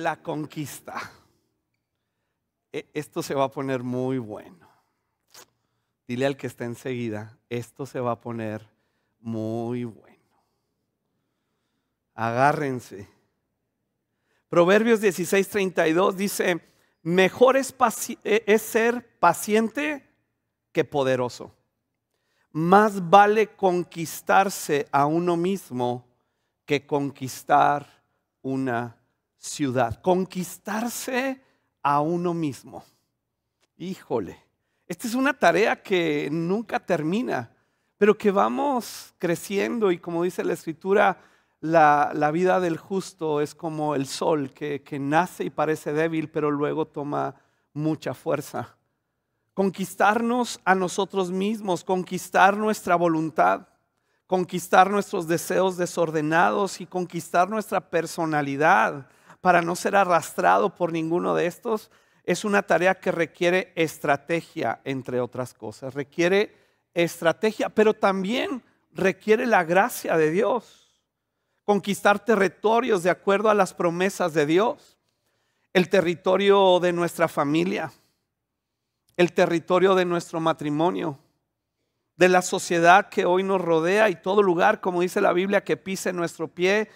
la conquista. Esto se va a poner muy bueno. Dile al que está enseguida, esto se va a poner muy bueno. Agárrense. Proverbios 16:32 dice, mejor es ser paciente que poderoso. Más vale conquistarse a uno mismo que conquistar una ciudad. Conquistarse a uno mismo. Híjole, esta es una tarea que nunca termina, pero que vamos creciendo y como dice la Escritura, la vida del justo es como el sol que nace y parece débil, pero luego toma mucha fuerza. Conquistarnos a nosotros mismos, conquistar nuestra voluntad, conquistar nuestros deseos desordenados y conquistar nuestra personalidad para no ser arrastrado por ninguno de estos, es una tarea que requiere estrategia, entre otras cosas. Requiere estrategia, pero también requiere la gracia de Dios. Conquistar territorios de acuerdo a las promesas de Dios. El territorio de nuestra familia, el territorio de nuestro matrimonio, de la sociedad que hoy nos rodea y todo lugar, como dice la Biblia, que pise nuestro pie,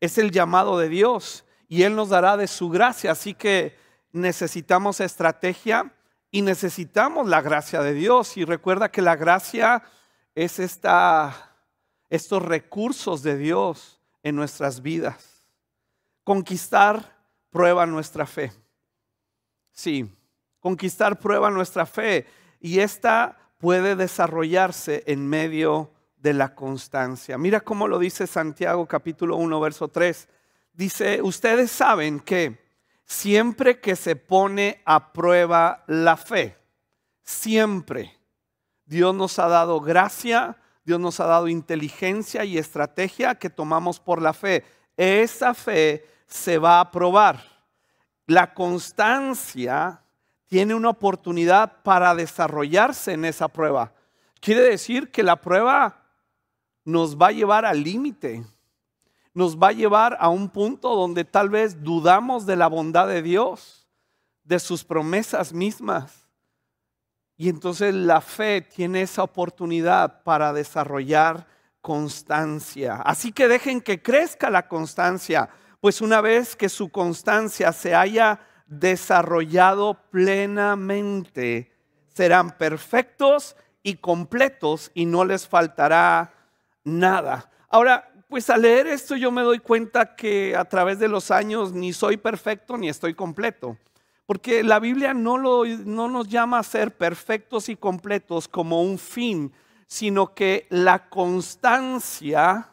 es el llamado de Dios y Él nos dará de su gracia. Así que necesitamos estrategia y necesitamos la gracia de Dios. Y recuerda que la gracia es estos recursos de Dios en nuestras vidas. Conquistar prueba nuestra fe. Sí, conquistar prueba nuestra fe y esta puede desarrollarse en medio de la constancia. Mira cómo lo dice Santiago capítulo 1 verso 3. Dice, ustedes saben que siempre que se pone a prueba la fe, siempre Dios nos ha dado gracia, Dios nos ha dado inteligencia y estrategia que tomamos por la fe. Esa fe se va a probar. La constancia tiene una oportunidad para desarrollarse en esa prueba. Quiere decir que la prueba nos va a llevar al límite. Nos va a llevar a un punto donde tal vez dudamos de la bondad de Dios, de sus promesas mismas. Y entonces la fe tiene esa oportunidad para desarrollar constancia. Así que dejen que crezca la constancia, pues una vez que su constancia se haya desarrollado plenamente, serán perfectos y completos y no les faltará nada. Ahora, pues al leer esto yo me doy cuenta que a través de los años ni soy perfecto ni estoy completo. Porque la Biblia no nos llama a ser perfectos y completos como un fin, sino que la constancia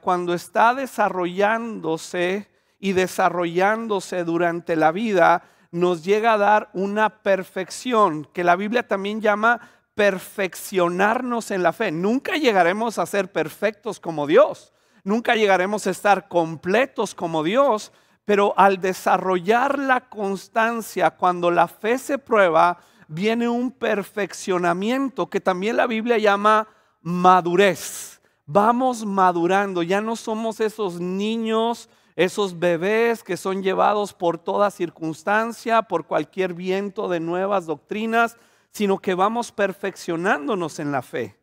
cuando está desarrollándose y desarrollándose durante la vida, nos llega a dar una perfección que la Biblia también llama perfeccionarnos en la fe. Nunca llegaremos a ser perfectos como Dios, nunca llegaremos a estar completos como Dios, pero al desarrollar la constancia, cuando la fe se prueba, viene un perfeccionamiento que también la Biblia llama madurez. Vamos madurando, ya no somos esos niños, esos bebés que son llevados por toda circunstancia, por cualquier viento de nuevas doctrinas, sino que vamos perfeccionándonos en la fe.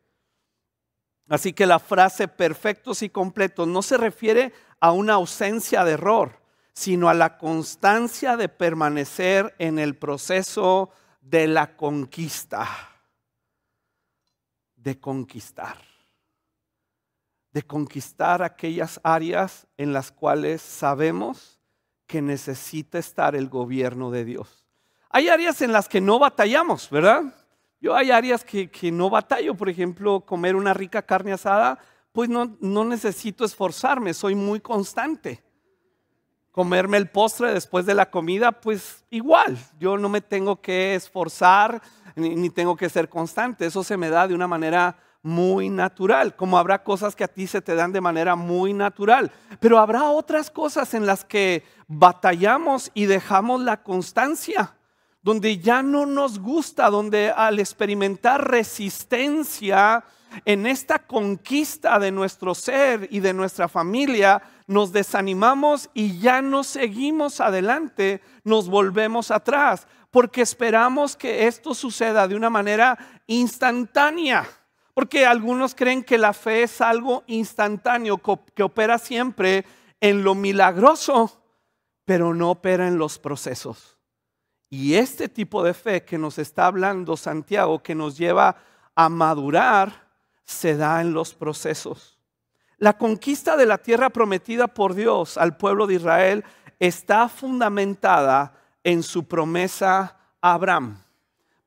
Así que la frase perfectos y completos no se refiere a una ausencia de error, sino a la constancia de permanecer en el proceso de la conquista. De conquistar aquellas áreas en las cuales sabemos que necesita estar el gobierno de Dios. Hay áreas en las que no batallamos, ¿verdad? Yo hay áreas que no batallo. Por ejemplo, comer una rica carne asada, pues no necesito esforzarme, soy muy constante. Comerme el postre después de la comida, pues igual, yo no me tengo que esforzar ni tengo que ser constante. Eso se me da de una manera muy natural, como habrá cosas que a ti se te dan de manera muy natural, pero habrá otras cosas en las que batallamos y dejamos la constancia, donde ya no nos gusta, donde al experimentar resistencia en esta conquista de nuestro ser y de nuestra familia, nos desanimamos y ya no seguimos adelante, nos volvemos atrás, porque esperamos que esto suceda de una manera instantánea. Porque algunos creen que la fe es algo instantáneo, que opera siempre en lo milagroso, pero no opera en los procesos. Y este tipo de fe que nos está hablando Santiago, que nos lleva a madurar, se da en los procesos. La conquista de la tierra prometida por Dios al pueblo de Israel está fundamentada en su promesa a Abraham.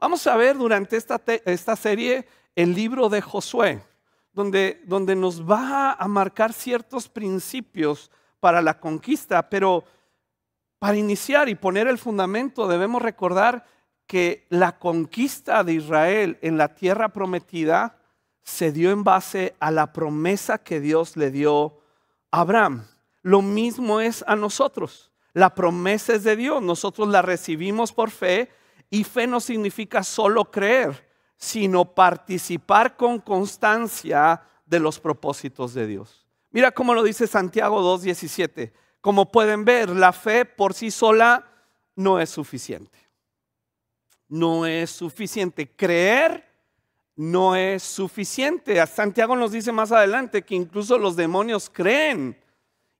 Vamos a ver durante esta serie el libro de Josué, donde nos va a marcar ciertos principios para la conquista, pero para iniciar y poner el fundamento debemos recordar que la conquista de Israel en la tierra prometida se dio en base a la promesa que Dios le dio a Abraham. Lo mismo es a nosotros. La promesa es de Dios, nosotros la recibimos por fe, y fe no significa solo creer, sino participar con constancia de los propósitos de Dios. Mira cómo lo dice Santiago 2:17. Como pueden ver, la fe por sí sola no es suficiente. No es suficiente. Creer no es suficiente. Santiago nos dice más adelante que incluso los demonios creen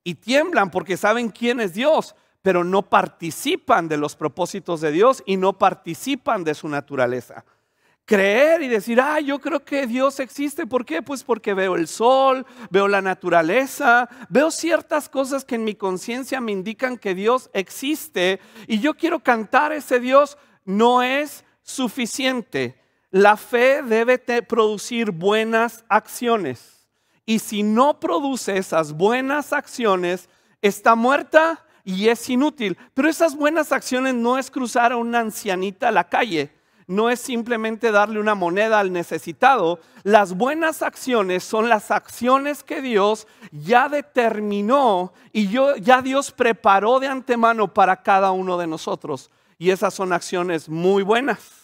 y tiemblan porque saben quién es Dios, pero no participan de los propósitos de Dios y no participan de su naturaleza. Creer y decir, yo creo que Dios existe. ¿Por qué? Pues porque veo el sol, veo la naturaleza, veo ciertas cosas que en mi conciencia me indican que Dios existe y yo quiero cantar ese Dios. No es suficiente. La fe debe producir buenas acciones, y si no produce esas buenas acciones, está muerta y es inútil. Pero esas buenas acciones no es cruzar a una ancianita a la calle, no es simplemente darle una moneda al necesitado. Las buenas acciones son las acciones que Dios ya determinó y ya Dios preparó de antemano para cada uno de nosotros. Y esas son acciones muy buenas,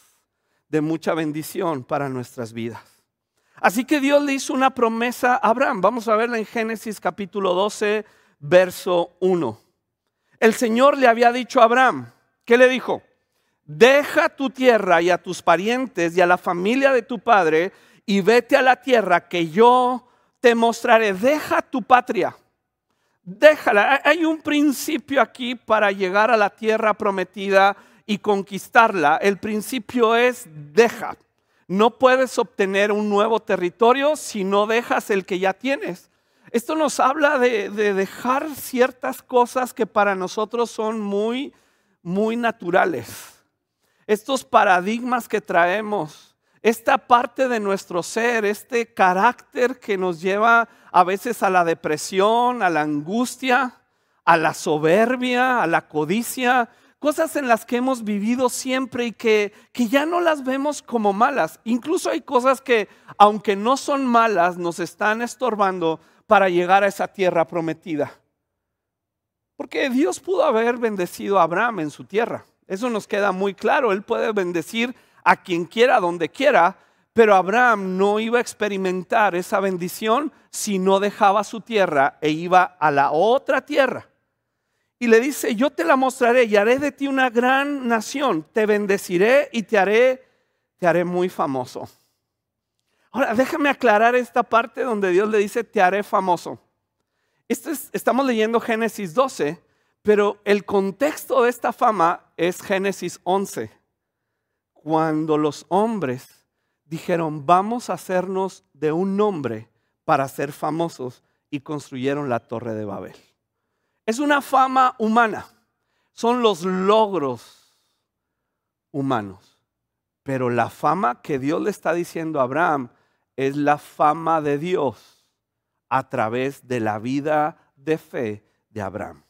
de mucha bendición para nuestras vidas. Así que Dios le hizo una promesa a Abraham. Vamos a verla en Génesis capítulo 12, verso 1. El Señor le había dicho a Abraham, ¿qué le dijo? Deja tu tierra y a tus parientes y a la familia de tu padre y vete a la tierra que yo te mostraré. Deja tu patria, déjala. Hay un principio aquí para llegar a la tierra prometida y conquistarla. El principio es deja. No puedes obtener un nuevo territorio si no dejas el que ya tienes. Esto nos habla de dejar ciertas cosas que para nosotros son muy, muy naturales. Estos paradigmas que traemos, esta parte de nuestro ser, este carácter que nos lleva a veces a la depresión, a la angustia, a la soberbia, a la codicia, cosas en las que hemos vivido siempre y que ya no las vemos como malas. Incluso hay cosas que, aunque no son malas, nos están estorbando para llegar a esa tierra prometida. Porque Dios pudo haber bendecido a Abraham en su tierra. Eso nos queda muy claro. Él puede bendecir a quien quiera, donde quiera, pero Abraham no iba a experimentar esa bendición si no dejaba su tierra e iba a la otra tierra. Y le dice, yo te la mostraré y haré de ti una gran nación. Te bendeciré y te haré muy famoso. Ahora, déjame aclarar esta parte donde Dios le dice, te haré famoso. Estamos leyendo Génesis 12, pero el contexto de esta fama es Génesis 11. Cuando los hombres dijeron, vamos a hacernos de un nombre para ser famosos, y construyeron la Torre de Babel. Es una fama humana, son los logros humanos. Pero la fama que Dios le está diciendo a Abraham es la fama de Dios a través de la vida de fe de Abraham.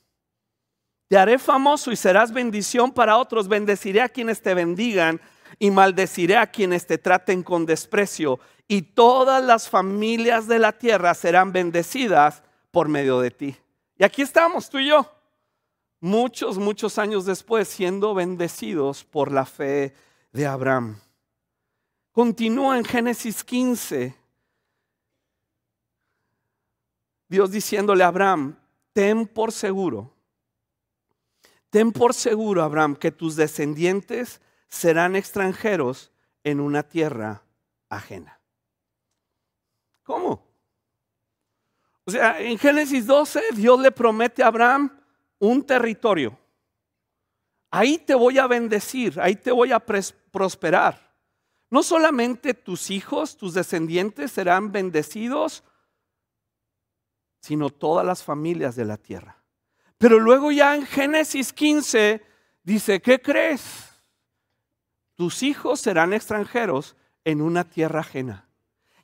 Te haré famoso y serás bendición para otros. Bendeciré a quienes te bendigan y maldeciré a quienes te traten con desprecio. Y todas las familias de la tierra serán bendecidas por medio de ti. Y aquí estamos, tú y yo, muchos años después, siendo bendecidos por la fe de Abraham. Continúa en Génesis 15, Dios diciéndole a Abraham, ten por seguro, Abraham, que tus descendientes serán extranjeros en una tierra ajena. ¿Cómo? O sea, en Génesis 12 Dios le promete a Abraham un territorio. Ahí te voy a bendecir, ahí te voy a prosperar. No solamente tus hijos, tus descendientes serán bendecidos, sino todas las familias de la tierra. Pero luego ya en Génesis 15 dice, ¿qué crees? Tus hijos serán extranjeros en una tierra ajena.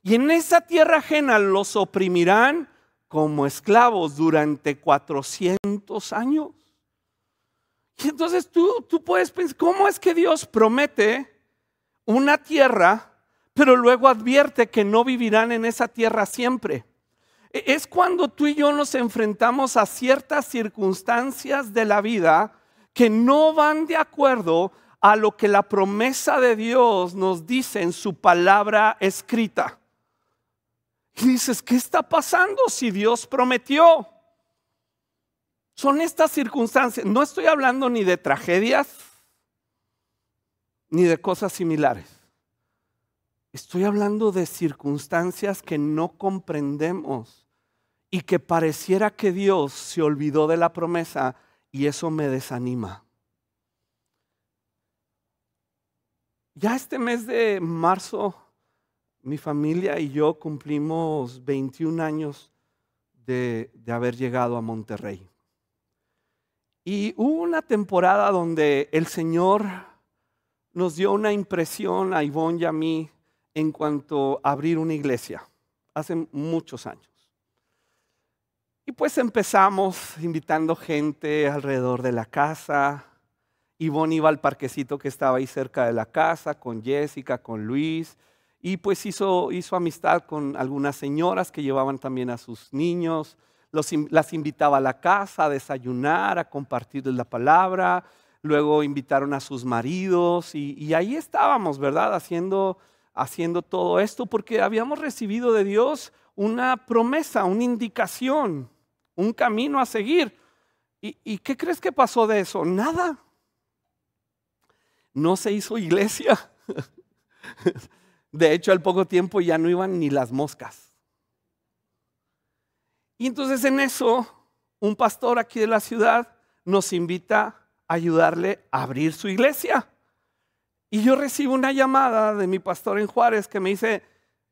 Y en esa tierra ajena los oprimirán como esclavos durante 400 años. Y entonces tú puedes pensar, ¿cómo es que Dios promete una tierra, pero luego advierte que no vivirán en esa tierra siempre? Es cuando tú y yo nos enfrentamos a ciertas circunstancias de la vida que no van de acuerdo a lo que la promesa de Dios nos dice en su palabra escrita. Y dices, ¿qué está pasando si Dios prometió? Son estas circunstancias. No estoy hablando ni de tragedias, ni de cosas similares. Estoy hablando de circunstancias que no comprendemos y que pareciera que Dios se olvidó de la promesa, y eso me desanima. Ya este mes de marzo, mi familia y yo cumplimos 21 años de haber llegado a Monterrey. Y hubo una temporada donde el Señor nos dio una impresión a Ivonne y a mí en cuanto a abrir una iglesia, hace muchos años. Y pues empezamos invitando gente alrededor de la casa. Ivonne iba al parquecito que estaba ahí cerca de la casa con Jessica, con Luis. Y pues hizo amistad con algunas señoras que llevaban también a sus niños. Las invitaba a la casa a desayunar, a compartirles la palabra. Luego invitaron a sus maridos y ahí estábamos, ¿verdad? Haciendo todo esto porque habíamos recibido de Dios una promesa, una indicación, un camino a seguir. ¿Y qué crees que pasó de eso? Nada. No se hizo iglesia. De hecho, al poco tiempo ya no iban ni las moscas. Y entonces en eso, un pastor aquí de la ciudad nos invita a ayudarle a abrir su iglesia. Y yo recibo una llamada de mi pastor en Juárez que me dice,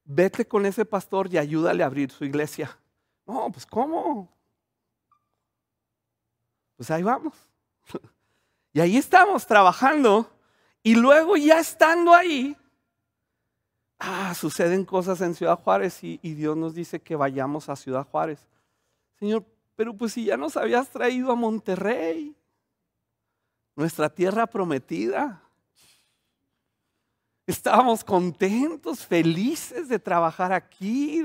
vete con ese pastor y ayúdale a abrir su iglesia. No, pues ¿cómo? Pues ahí vamos. Y ahí estamos trabajando. Y luego ya estando ahí, suceden cosas en Ciudad Juárez y Dios nos dice que vayamos a Ciudad Juárez. Señor, pero pues si ya nos habías traído a Monterrey, nuestra tierra prometida. Estábamos contentos, felices de trabajar aquí.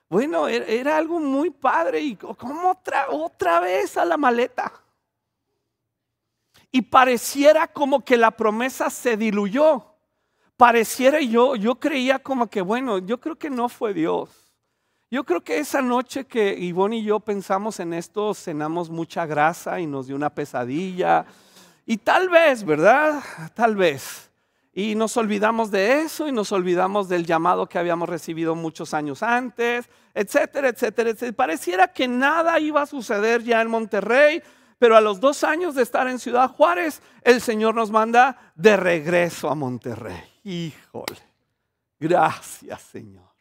Bueno, era algo muy padre. ¿Y cómo otra vez a la maleta? Y pareciera como que la promesa se diluyó. Pareciera, yo creía como que, bueno, yo creo que no fue Dios. Yo creo que esa noche que Ivonne y yo pensamos en esto, cenamos mucha grasa y nos dio una pesadilla. Y tal vez, ¿verdad? Tal vez. Y nos olvidamos de eso y nos olvidamos del llamado que habíamos recibido muchos años antes, etcétera, etcétera, etcétera. Pareciera que nada iba a suceder ya en Monterrey, pero a los 2 años de estar en Ciudad Juárez, el Señor nos manda de regreso a Monterrey. Híjole, gracias Señor.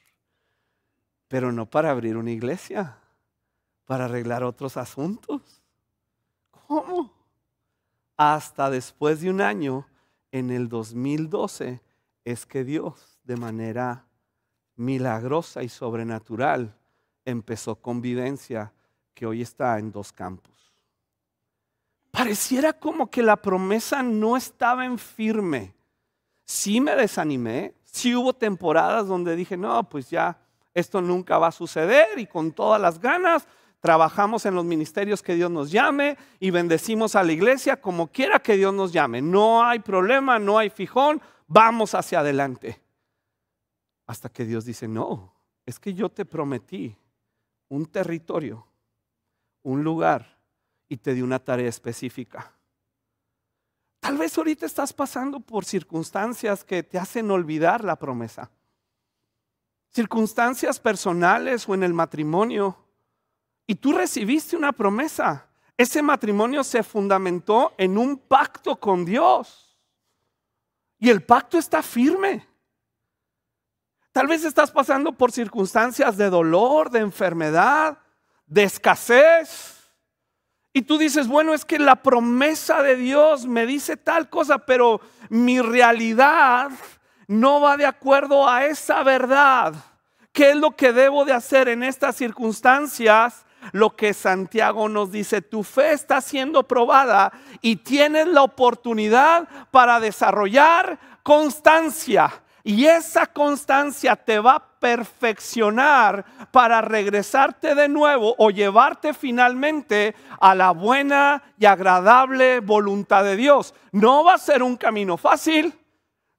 Pero no para abrir una iglesia, para arreglar otros asuntos. ¿Cómo? Hasta después de 1 año, en el 2012, es que Dios, de manera milagrosa y sobrenatural, empezó Convivencia, que hoy está en 2 campos. Pareciera como que la promesa no estaba en firme. Sí me desanimé, sí hubo temporadas donde dije, no, pues ya, esto nunca va a suceder, y con todas las ganas trabajamos en los ministerios que Dios nos llame y bendecimos a la iglesia como quiera que Dios nos llame. No hay problema, no hay fijón, vamos hacia adelante. Hasta que Dios dice, no, es que yo te prometí un territorio, un lugar y te dio una tarea específica. Tal vez ahorita estás pasando por circunstancias que te hacen olvidar la promesa. Circunstancias personales o en el matrimonio. Y tú recibiste una promesa. Ese matrimonio se fundamentó en un pacto con Dios. Y el pacto está firme. Tal vez estás pasando por circunstancias de dolor, de enfermedad, de escasez. Y tú dices, bueno, es que la promesa de Dios me dice tal cosa, pero mi realidad no va de acuerdo a esa verdad. ¿Qué es lo que debo de hacer en estas circunstancias? Lo que Santiago nos dice, tu fe está siendo probada y tienes la oportunidad para desarrollar constancia. Y esa constancia te va a perfeccionar para regresarte de nuevo o llevarte finalmente a la buena y agradable voluntad de Dios. No va a ser un camino fácil,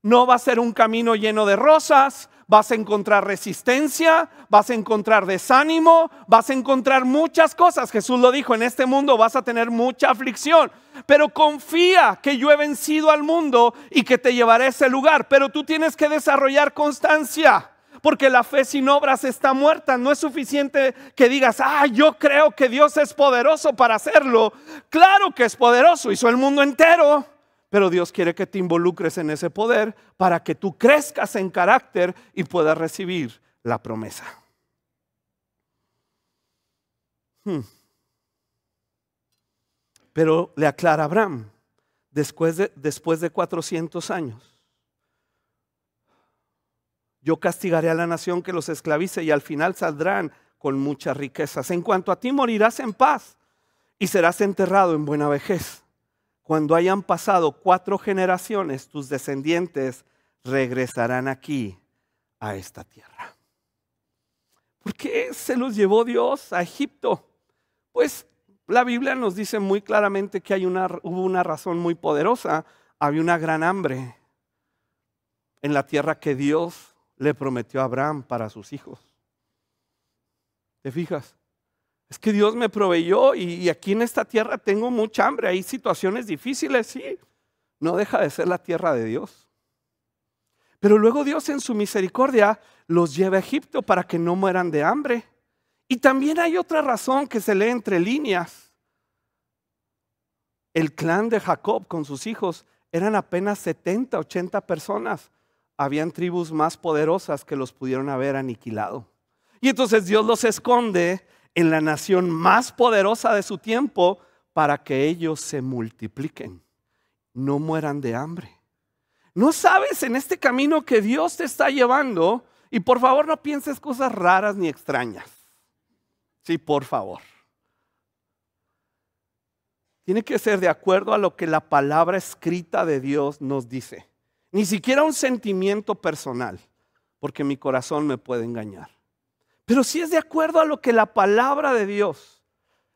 no va a ser un camino lleno de rosas. Vas a encontrar resistencia, vas a encontrar desánimo, vas a encontrar muchas cosas. Jesús lo dijo, en este mundo vas a tener mucha aflicción. Pero confía que yo he vencido al mundo y que te llevaré a ese lugar. Pero tú tienes que desarrollar constancia, porque la fe sin obras está muerta. No es suficiente que digas, yo creo que Dios es poderoso para hacerlo. Claro que es poderoso, hizo el mundo entero. Pero Dios quiere que te involucres en ese poder para que tú crezcas en carácter y puedas recibir la promesa. Pero le aclara Abraham, después de 400 años, yo castigaré a la nación que los esclavice y al final saldrán con muchas riquezas. En cuanto a ti, morirás en paz y serás enterrado en buena vejez. Cuando hayan pasado 4 generaciones, tus descendientes regresarán aquí a esta tierra. ¿Por qué se los llevó Dios a Egipto? Pues la Biblia nos dice muy claramente que hubo una razón muy poderosa. Había una gran hambre en la tierra que Dios le prometió a Abraham para sus hijos. ¿Te fijas? Es que Dios me proveyó y aquí en esta tierra tengo mucha hambre. Hay situaciones difíciles, sí. No deja de ser la tierra de Dios. Pero luego Dios en su misericordia los lleva a Egipto para que no mueran de hambre. Y también hay otra razón que se lee entre líneas. El clan de Jacob con sus hijos eran apenas 70, 80 personas. Habían tribus más poderosas que los pudieron haber aniquilado. Y entonces Dios los esconde en la nación más poderosa de su tiempo para que ellos se multipliquen, no mueran de hambre. No sabes en este camino que Dios te está llevando, y por favor no pienses cosas raras ni extrañas. Sí, por favor. Tiene que ser de acuerdo a lo que la palabra escrita de Dios nos dice. Ni siquiera un sentimiento personal, porque mi corazón me puede engañar. Pero si es de acuerdo a lo que la palabra de Dios,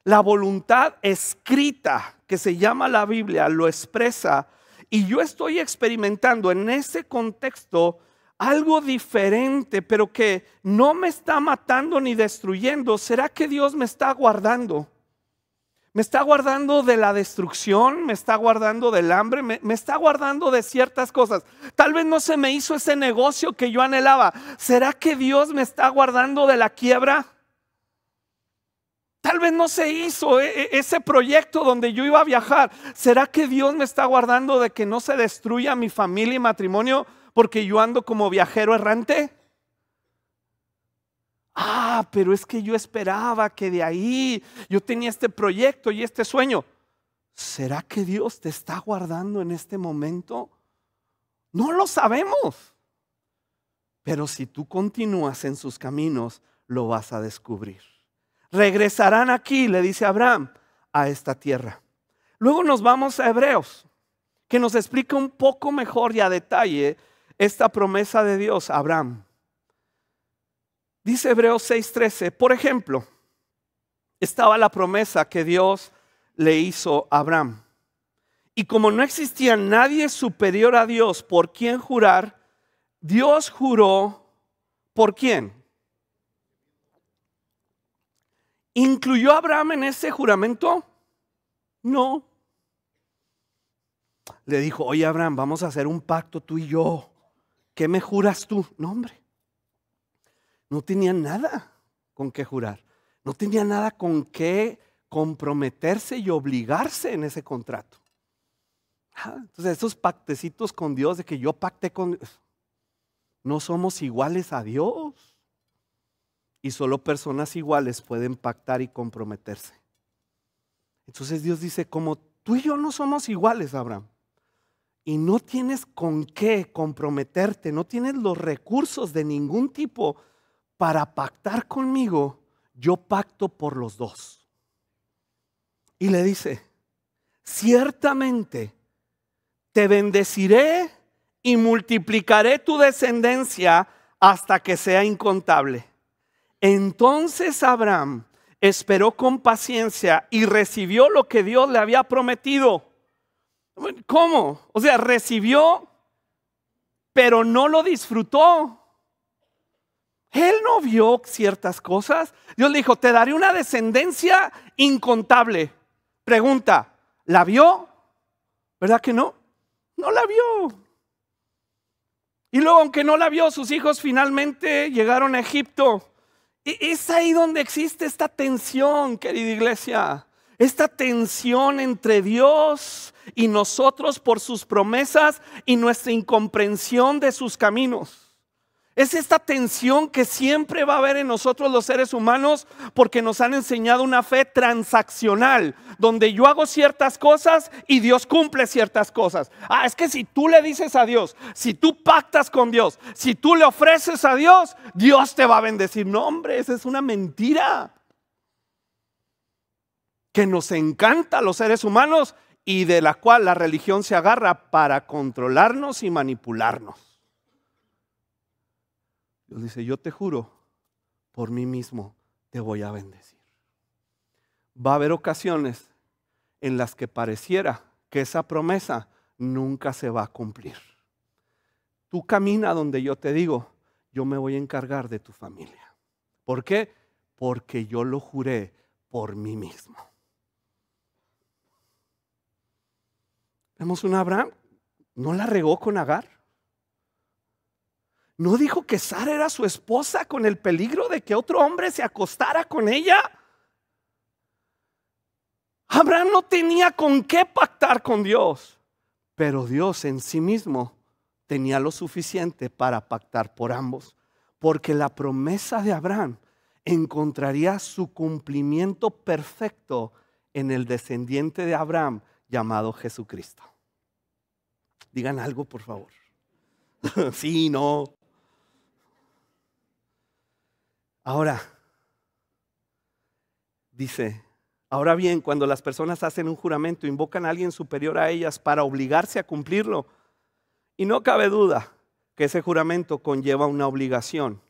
la voluntad escrita que se llama la Biblia, lo expresa, y yo estoy experimentando en ese contexto algo diferente, pero que no me está matando ni destruyendo. ¿Será que Dios me está guardando? Me está guardando de la destrucción, me está guardando del hambre, me está guardando de ciertas cosas. Tal vez no se me hizo ese negocio que yo anhelaba. ¿Será que Dios me está guardando de la quiebra? Tal vez no se hizo ese proyecto donde yo iba a viajar. ¿Será que Dios me está guardando de que no se destruya mi familia y matrimonio porque yo ando como viajero errante? Pero es que yo esperaba que de ahí yo tenía este proyecto y este sueño. ¿Será que Dios te está guardando en este momento? No lo sabemos. Pero si tú continúas en sus caminos, lo vas a descubrir. Regresarán aquí, le dice Abraham, a esta tierra. Luego nos vamos a Hebreos, que nos explica un poco mejor y a detalle esta promesa de Dios a Abraham. Dice Hebreos 6:13, por ejemplo, estaba la promesa que Dios le hizo a Abraham. Y como no existía nadie superior a Dios por quien jurar, Dios juró ¿por quién? ¿Incluyó a Abraham en ese juramento? No. Le dijo, oye Abraham, vamos a hacer un pacto tú y yo. ¿Qué me juras tú? No, hombre. No tenía nada con qué jurar. No tenía nada con qué comprometerse y obligarse en ese contrato. Entonces esos pactecitos con Dios de que yo pacté con Dios, no somos iguales a Dios. Y solo personas iguales pueden pactar y comprometerse. Entonces Dios dice, como tú y yo no somos iguales, Abraham, y no tienes con qué comprometerte, no tienes los recursos de ningún tipo para pactar conmigo, yo pacto por los dos. Y le dice, ciertamente te bendeciré y multiplicaré tu descendencia hasta que sea incontable. Entonces Abraham esperó con paciencia y recibió lo que Dios le había prometido. ¿Cómo? O sea, recibió, pero no lo disfrutó. Él no vio ciertas cosas. Dios le dijo, te daré una descendencia incontable. Pregunta, ¿la vio? ¿Verdad que no? No la vio. Y luego, aunque no la vio, sus hijos finalmente llegaron a Egipto. Es ahí donde existe esta tensión, querida iglesia. Esta tensión entre Dios y nosotros por sus promesas y nuestra incomprensión de sus caminos. Es esta tensión que siempre va a haber en nosotros los seres humanos porque nos han enseñado una fe transaccional, donde yo hago ciertas cosas y Dios cumple ciertas cosas. Es que si tú le dices a Dios, si tú pactas con Dios, si tú le ofreces a Dios, Dios te va a bendecir. No, hombre, esa es una mentira que nos encanta a los seres humanos y de la cual la religión se agarra para controlarnos y manipularnos. Dios dice, yo te juro, por mí mismo te voy a bendecir. Va a haber ocasiones en las que pareciera que esa promesa nunca se va a cumplir. Tú camina donde yo te digo, yo me voy a encargar de tu familia. ¿Por qué? Porque yo lo juré por mí mismo. Vemos un Abraham, ¿no la regó con Agar? ¿No dijo que Sara era su esposa con el peligro de que otro hombre se acostara con ella? Abraham no tenía con qué pactar con Dios, pero Dios en sí mismo tenía lo suficiente para pactar por ambos, porque la promesa de Abraham encontraría su cumplimiento perfecto en el descendiente de Abraham llamado Jesucristo. Digan algo, por favor. Sí, no. Ahora, dice, ahora bien, cuando las personas hacen un juramento, invocan a alguien superior a ellas para obligarse a cumplirlo. Y no cabe duda que ese juramento conlleva una obligación.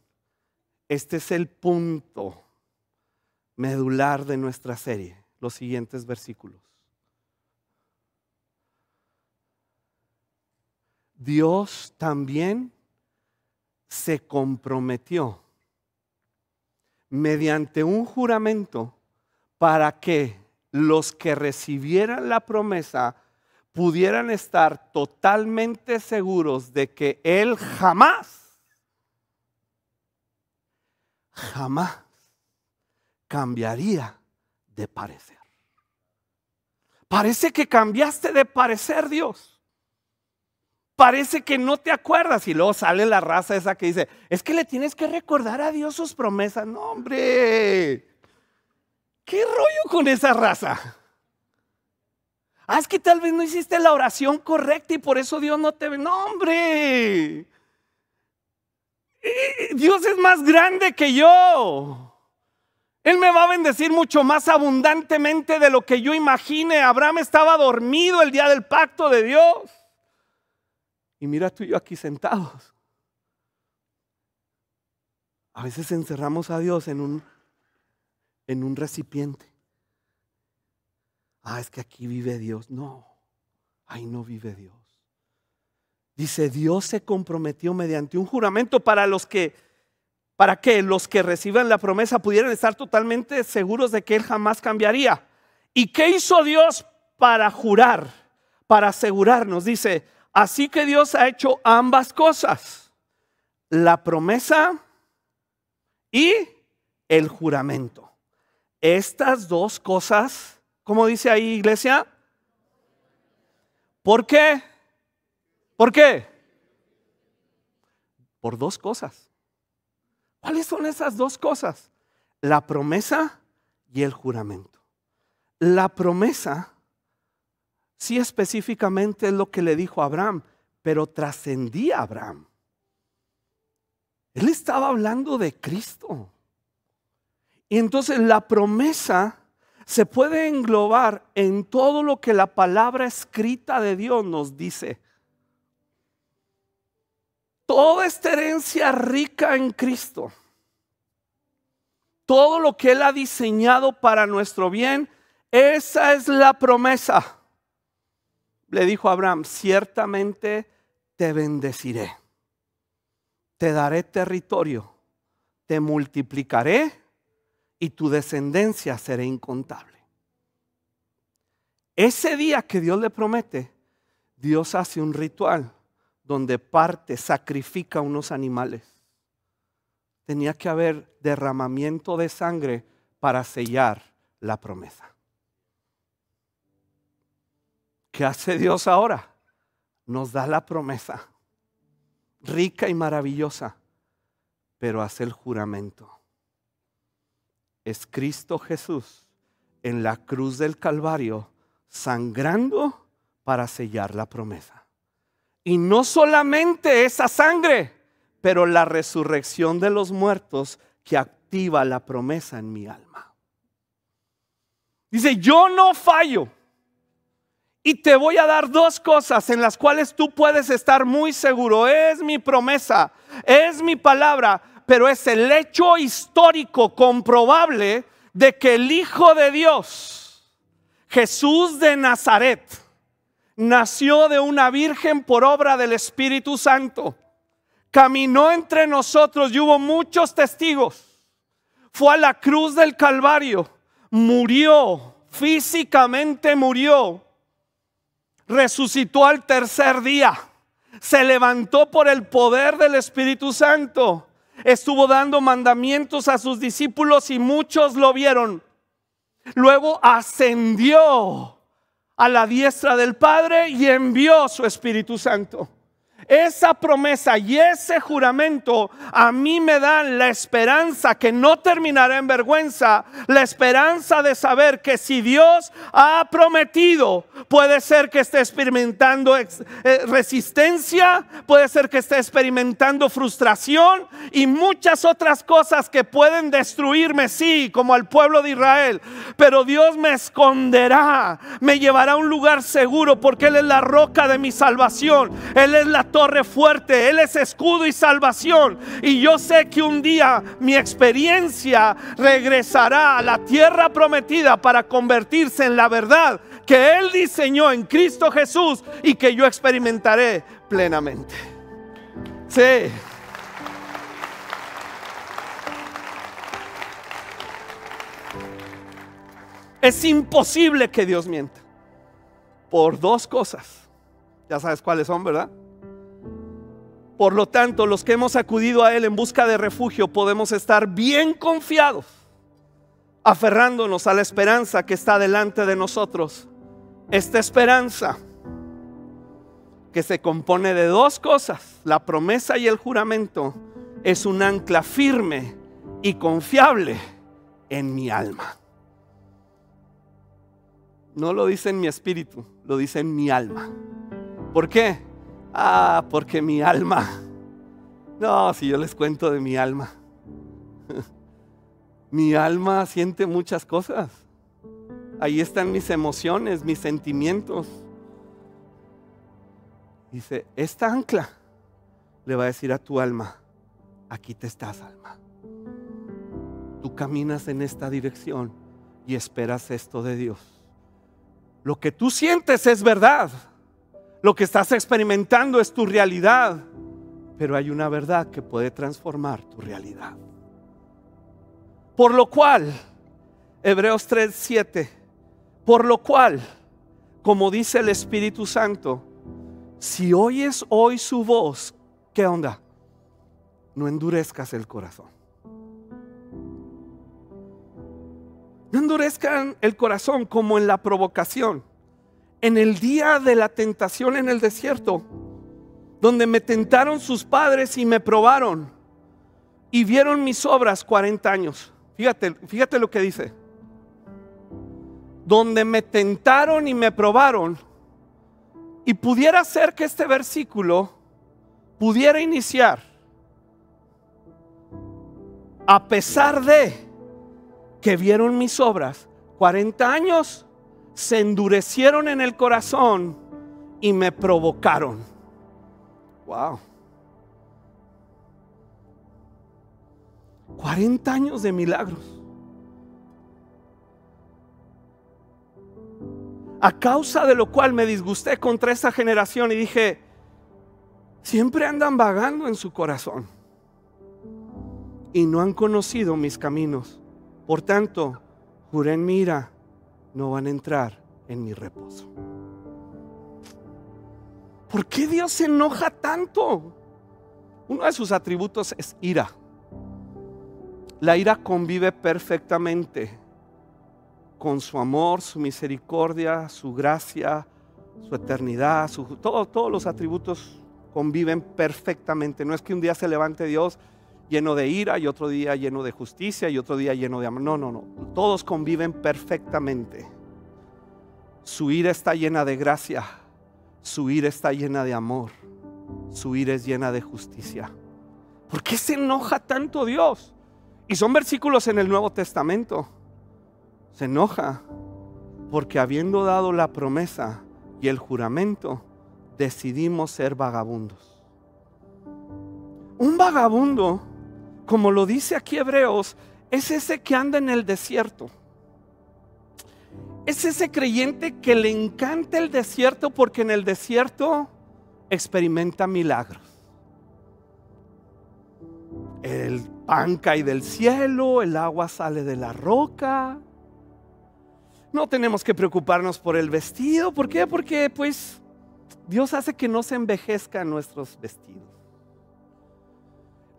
Este es el punto medular de nuestra serie, los siguientes versículos. Dios también se comprometió mediante un juramento para que los que recibieran la promesa pudieran estar totalmente seguros de que Él jamás cambiaría de parecer. Parece que cambiaste de parecer, Dios. Parece que no te acuerdas y luego sale la raza esa que dice, es que le tienes que recordar a Dios sus promesas. No, hombre, ¿qué rollo con esa raza? Es que tal vez no hiciste la oración correcta y por eso Dios no te ve. No, hombre, Dios es más grande que yo. Él me va a bendecir mucho más abundantemente de lo que yo imagine. Abraham estaba dormido el día del pacto de Dios. Y mira tú y yo aquí sentados. A veces encerramos a Dios en un recipiente. Es que aquí vive Dios. No, ahí no vive Dios. Dice, Dios se comprometió mediante un juramento para los que para que los que reciban la promesa pudieran estar totalmente seguros de que Él jamás cambiaría. ¿Y qué hizo Dios para jurar, para asegurarnos? Dice, así que Dios ha hecho ambas cosas, la promesa y el juramento. Estas dos cosas, ¿cómo dice ahí, iglesia? ¿Por qué? ¿Por qué? Por dos cosas. ¿Cuáles son esas dos cosas? La promesa y el juramento. La promesa, sí, específicamente es lo que le dijo a Abraham, pero trascendía a Abraham. Él estaba hablando de Cristo. Y entonces la promesa se puede englobar en todo lo que la palabra escrita de Dios nos dice. Toda esta herencia rica en Cristo, todo lo que Él ha diseñado para nuestro bien, esa es la promesa. Le dijo a Abraham, ciertamente te bendeciré, te daré territorio, te multiplicaré y tu descendencia será incontable. Ese día que Dios le promete, Dios hace un ritual donde sacrifica unos animales. Tenía que haber derramamiento de sangre para sellar la promesa. ¿Qué hace Dios ahora? Nos da la promesa, rica y maravillosa, pero hace el juramento. Es Cristo Jesús en la cruz del Calvario, sangrando para sellar la promesa. Y no solamente esa sangre, pero la resurrección de los muertos que activa la promesa en mi alma. Dice, yo no fallo. Y te voy a dar dos cosas en las cuales tú puedes estar muy seguro. Es mi promesa, es mi palabra, pero es el hecho histórico comprobable de que el Hijo de Dios, Jesús de Nazaret, nació de una virgen por obra del Espíritu Santo. Caminó entre nosotros y hubo muchos testigos. Fue a la cruz del Calvario, murió, físicamente murió. Resucitó al tercer día, se levantó por el poder del Espíritu Santo, estuvo dando mandamientos a sus discípulos y muchos lo vieron. Luego ascendió a la diestra del Padre y envió su Espíritu Santo. Esa promesa y ese juramento a mí me dan la esperanza que no terminará en vergüenza, la esperanza de saber que si Dios ha prometido, puede ser que esté experimentando resistencia, puede ser que esté experimentando frustración y muchas otras cosas que pueden destruirme, sí, como al pueblo de Israel, pero Dios me esconderá, me llevará a un lugar seguro porque Él es la roca de mi salvación, Él es la torre fuerte, Él es escudo y salvación. Y yo sé que un día mi experiencia regresará a la tierra prometida para convertirse en la verdad que Él diseñó en Cristo Jesús y que yo experimentaré plenamente. Sí. Es imposible que Dios mienta por dos cosas. Ya sabes cuáles son, ¿verdad? Por lo tanto, los que hemos acudido a Él en busca de refugio podemos estar bien confiados, aferrándonos a la esperanza que está delante de nosotros. Esta esperanza que se compone de dos cosas, la promesa y el juramento, es un ancla firme y confiable en mi alma. No lo dice en mi espíritu, lo dice en mi alma. ¿Por qué? Porque mi alma, no, si yo les cuento de mi alma, mi alma siente muchas cosas. Ahí están mis emociones, mis sentimientos. Dice, esta ancla le va a decir a tu alma, aquí te estás, alma. Tú caminas en esta dirección y esperas esto de Dios. Lo que tú sientes es verdad. Lo que estás experimentando es tu realidad, pero hay una verdad que puede transformar tu realidad. Por lo cual, Hebreos 3:7, por lo cual, como dice el Espíritu Santo, si oyes hoy su voz, ¿qué onda? No endurezcas el corazón. No endurezcan el corazón como en la provocación, en el día de la tentación en el desierto, donde me tentaron sus padres y me probaron y vieron mis obras 40 años. Fíjate lo que dice. Donde me tentaron y me probaron. Y pudiera ser que este versículo pudiera iniciar: a pesar de que vieron mis obras 40 años, se endurecieron en el corazón y me provocaron. Wow. 40 años de milagros. A causa de lo cual me disgusté contra esta generación y dije: siempre andan vagando en su corazón y no han conocido mis caminos. Por tanto, juré en mi ira, no van a entrar en mi reposo. ¿Por qué Dios se enoja tanto? Uno de sus atributos es ira. La ira convive perfectamente con su amor, su misericordia, su gracia, su eternidad, todos los atributos conviven perfectamente. No es que un día se levante Dios lleno de ira y otro día lleno de justicia y otro día lleno de amor. No. Todos conviven perfectamente. Su ira está llena de gracia, su ira está llena de amor, su ira es llena de justicia. ¿Por qué se enoja tanto Dios? Y son versículos en el Nuevo Testamento. Se enoja porque habiendo dado la promesa y el juramento, decidimos ser vagabundos. Un vagabundo, como lo dice aquí Hebreos, es ese que anda en el desierto. Es ese creyente que le encanta el desierto porque en el desierto experimenta milagros. El pan cae del cielo, el agua sale de la roca. No tenemos que preocuparnos por el vestido. ¿Por qué? Porque pues Dios hace que no se envejezcan nuestros vestidos.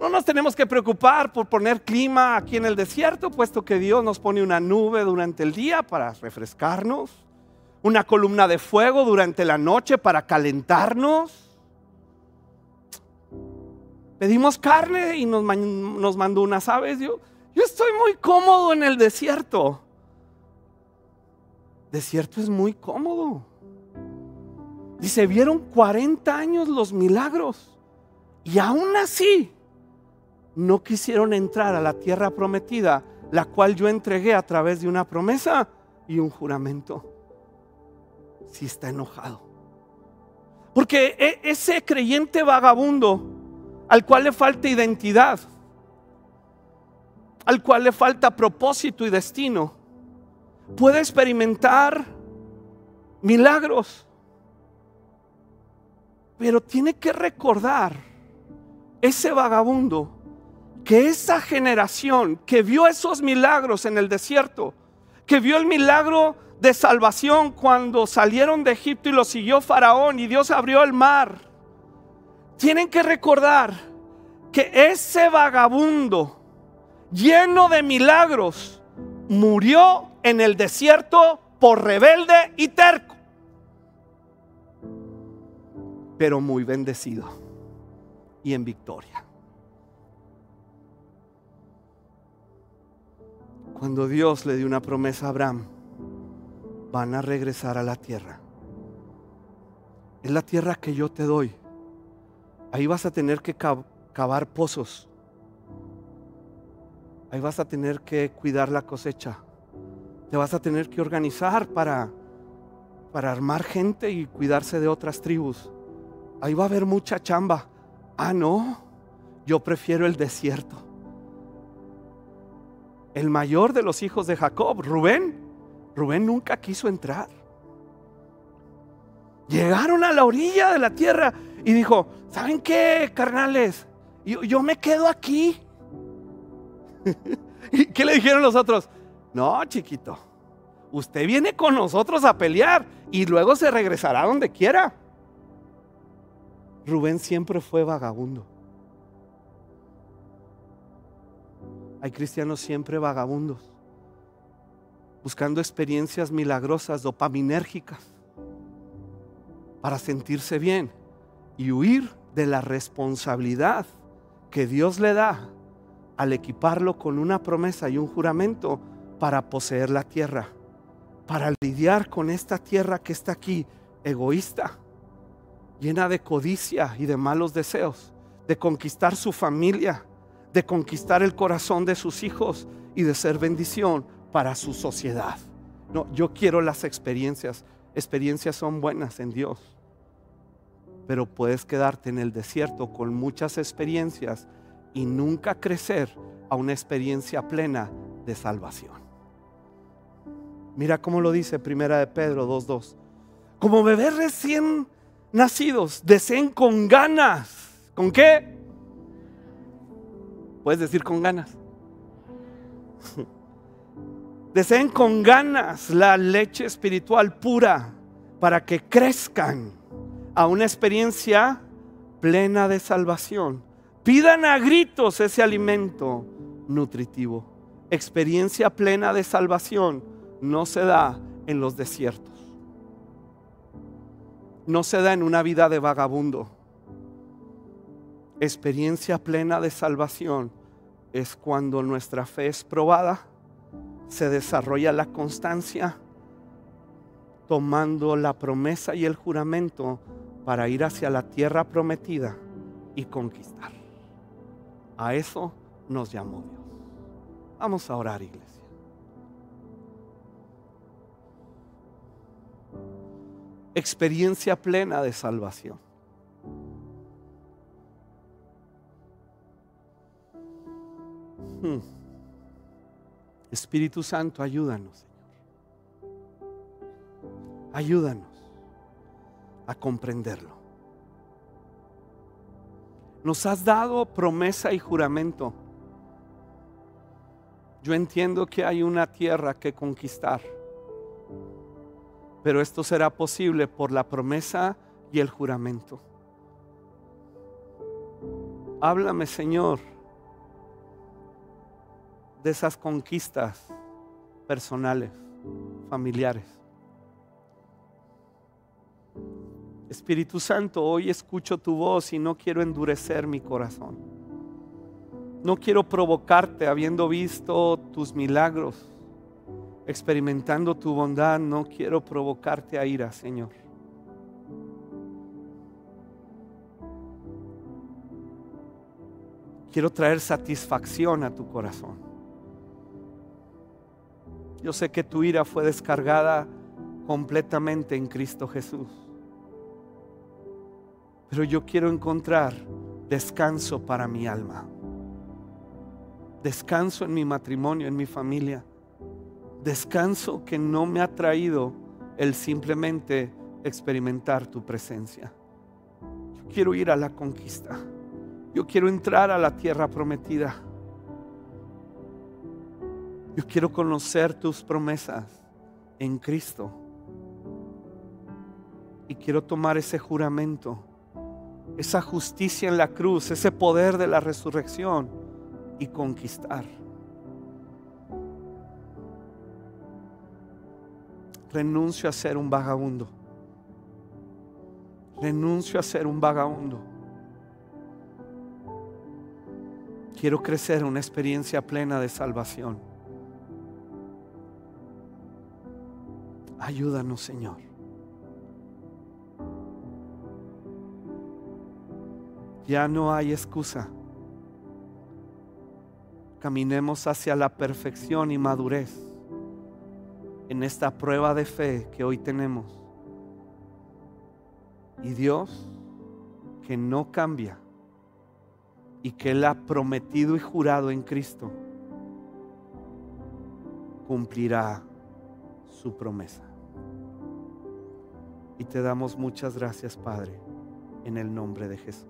No nos tenemos que preocupar por poner clima aquí en el desierto, puesto que Dios nos pone una nube durante el día para refrescarnos, una columna de fuego durante la noche para calentarnos. Pedimos carne y nos mandó unas aves. Yo estoy muy cómodo en el desierto. Desierto es muy cómodo. Dice, vieron 40 años los milagros y aún así no quisieron entrar a la tierra prometida, la cual yo entregué a través de una promesa y un juramento. Sí está enojado. Porque ese creyente vagabundo al cual le falta identidad, al cual le falta propósito y destino, puede experimentar milagros, pero tiene que recordar ese vagabundo que esa generación que vio esos milagros en el desierto, que vio el milagro de salvación cuando salieron de Egipto y los siguió Faraón y Dios abrió el mar, tienen que recordar que ese vagabundo lleno de milagros murió en el desierto por rebelde y terco, pero muy bendecido y en victoria. Cuando Dios le dio una promesa a Abraham, van a regresar a la tierra. Es la tierra que yo te doy. Ahí vas a tener que cavar pozos. Ahí vas a tener que cuidar la cosecha. Te vas a tener que organizar para armar gente y cuidarse de otras tribus. Ahí va a haber mucha chamba. Ah, no, yo prefiero el desierto. El mayor de los hijos de Jacob, Rubén nunca quiso entrar. Llegaron a la orilla de la tierra y dijo, ¿saben qué, carnales? Yo me quedo aquí. ¿Y qué le dijeron los otros? No, chiquito, usted viene con nosotros a pelear y luego se regresará donde quiera. Rubén siempre fue vagabundo. Hay cristianos siempre vagabundos, buscando experiencias milagrosas, dopaminérgicas, para sentirse bien y huir de la responsabilidad que Dios le da al equiparlo con una promesa y un juramento para poseer la tierra, para lidiar con esta tierra que está aquí, egoísta, llena de codicia y de malos deseos, de conquistar su familia, de conquistar el corazón de sus hijos y de ser bendición para su sociedad. No, yo quiero las experiencias. Experiencias son buenas en Dios, pero puedes quedarte en el desierto con muchas experiencias y nunca crecer a una experiencia plena de salvación. Mira cómo lo dice Primera de Pedro 2:2. Como bebés recién nacidos, deseen con ganas. ¿Con qué? Puedes decir con ganas. Deseen con ganas la leche espiritual pura para que crezcan a una experiencia plena de salvación. Pidan a gritos ese alimento nutritivo. Experiencia plena de salvación no se da en los desiertos. No se da en una vida de vagabundo. Experiencia plena de salvación es cuando nuestra fe es probada, se desarrolla la constancia, tomando la promesa y el juramento para ir hacia la tierra prometida y conquistar. A eso nos llamó Dios. Vamos a orar, iglesia. Experiencia plena de salvación. Espíritu Santo, ayúdanos, Señor. Ayúdanos a comprenderlo. Nos has dado promesa y juramento. Yo entiendo que hay una tierra que conquistar, pero esto será posible por la promesa y el juramento. Háblame, Señor, de esas conquistas personales, familiares. Espíritu Santo, hoy escucho tu voz y no quiero endurecer mi corazón. No quiero provocarte habiendo visto tus milagros, experimentando tu bondad. No quiero provocarte a ira, Señor. Quiero traer satisfacción a tu corazón. Yo sé que tu ira fue descargada completamente en Cristo Jesús, pero yo quiero encontrar descanso para mi alma, descanso en mi matrimonio, en mi familia, descanso que no me ha traído el simplemente experimentar tu presencia. Yo quiero ir a la conquista, yo quiero entrar a la tierra prometida. Yo quiero conocer tus promesas en Cristo y quiero tomar ese juramento, esa justicia en la cruz, ese poder de la resurrección y conquistar. Renuncio a ser un vagabundo. Renuncio a ser un vagabundo. Quiero crecer en una experiencia plena de salvación. Ayúdanos, Señor. Ya no hay excusa. Caminemos hacia la perfección y madurez en esta prueba de fe que hoy tenemos. Y Dios, que no cambia y que Él ha prometido y jurado en Cristo, cumplirá su promesa. Y te damos muchas gracias, Padre, en el nombre de Jesús.